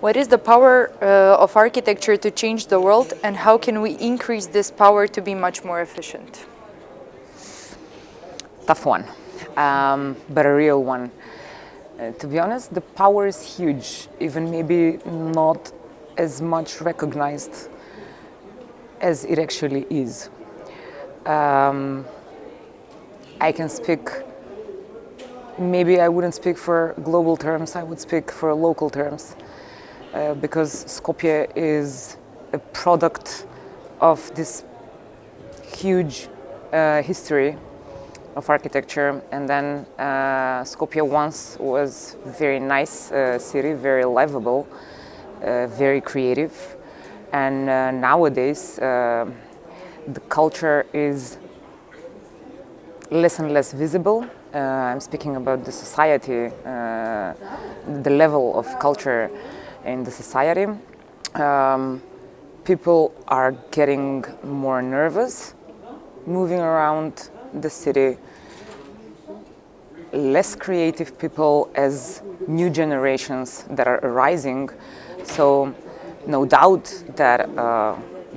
What is the power of architecture to change the world, and how can we increase this power to be much more efficient? Tough one, but a real one. To be honest, the power is huge, even maybe not as much recognized as it actually is. I can speak, maybe I wouldn't speak for global terms, I would speak for local terms, because Skopje is a product of this huge history of architecture, and then Skopje once was a very nice city, very livable, very creative, and nowadays the culture is less and less visible. I'm speaking about the society, the level of culture in the society. People are getting more nervous moving around the city, less creative people as new generations that are arising. So no doubt that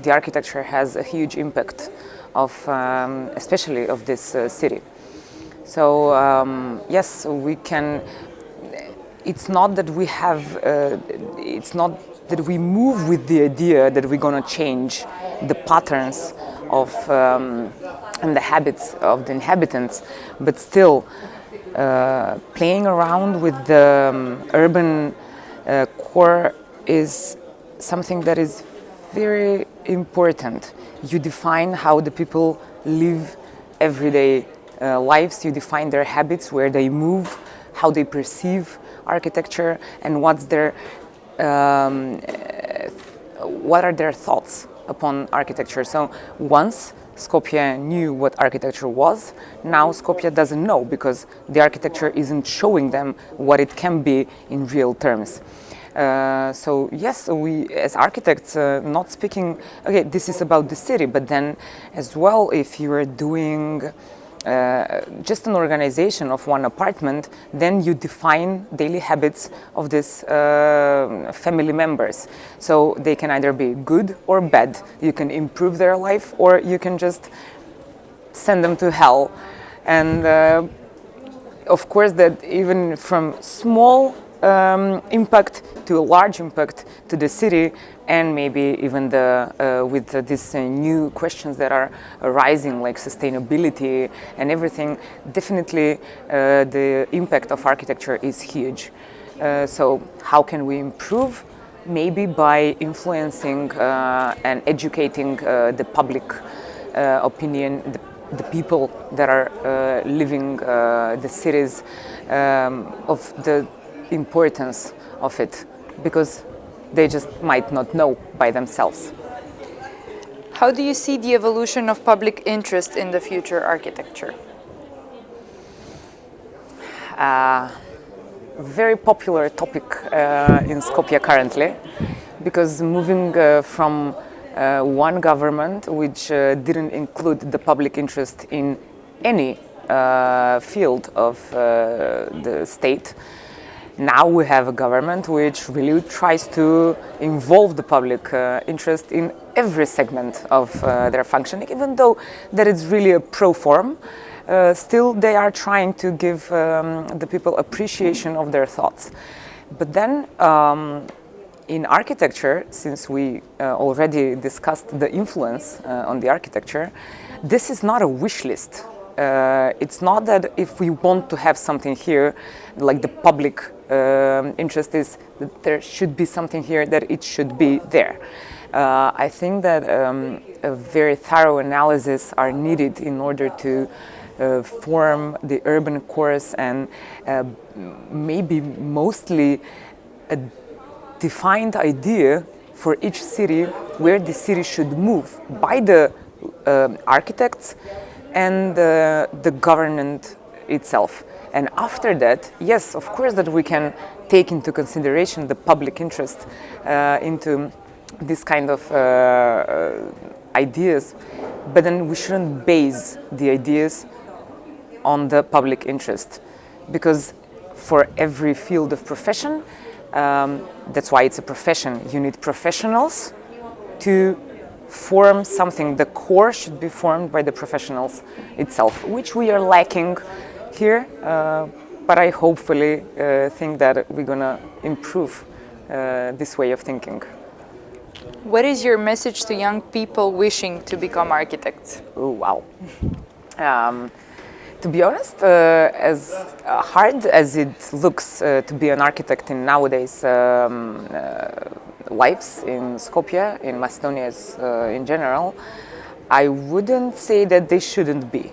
the architecture has a huge impact of, especially of this city. So yes, we can. It's not that we have. It's not that we move with the idea that we're gonna change the patterns of and the habits of the inhabitants, but still playing around with the urban core is something that is very important. You define how the people live everyday lives, you define their habits, where they move, how they perceive architecture, and what are their thoughts upon architecture. So once Skopje knew what architecture was, now Skopje doesn't know, because the architecture isn't showing them what it can be in real terms. So yes, we as architects, not speaking, okay, this is about the city, but then as well, if you are doing just an organization of one apartment, then you define daily habits of these family members. So they can either be good or bad. You can improve their life, or you can just send them to hell. And of course, that even from small impact to a large impact to the city, and maybe even with these new questions that are arising, like sustainability and everything, definitely the impact of architecture is huge. So how can we improve? Maybe by influencing and educating the public opinion, the people that are living the cities, of the importance of it, because they just might not know by themselves. How do you see the evolution of public interest in the future architecture? Very popular topic in Skopje currently, because moving from one government which didn't include the public interest in any field of the state, now we have a government which really tries to involve the public interest in every segment of their functioning, even though that it's really a pro form. Still, they are trying to give the people appreciation of their thoughts. But then, in architecture, since we already discussed the influence on the architecture, this is not a wish list. It's not that if we want to have something here, like the public interest is that there should be something here, that it should be there. I think that a very thorough analysis are needed in order to form the urban cores, and maybe mostly a defined idea for each city where the city should move by the architects and the government itself. And after that, yes, of course, that we can take into consideration the public interest into this kind of ideas, but then we shouldn't base the ideas on the public interest, because for every field of profession, That's why it's a profession. You need professionals to form something. The core should be formed by the professionals itself, which we are lacking here. But I hopefully think that we're gonna improve this way of thinking. What is your message to young people wishing to become architects? Oh, wow. To be honest, as hard as it looks to be an architect in nowadays lives in Skopje, in Macedonia in general, I wouldn't say that they shouldn't be,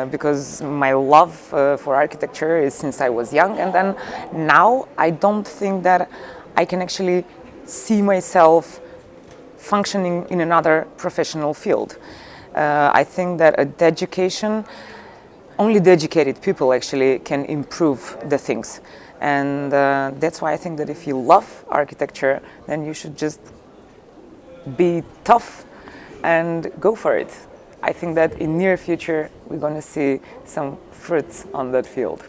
because my love for architecture is since I was young, and then now I don't think that I can actually see myself functioning in another professional field. I think that only the educated people actually can improve the things. And that's why I think that if you love architecture, then you should just be tough and go for it. I think that in near future, we're going to see some fruits on that field.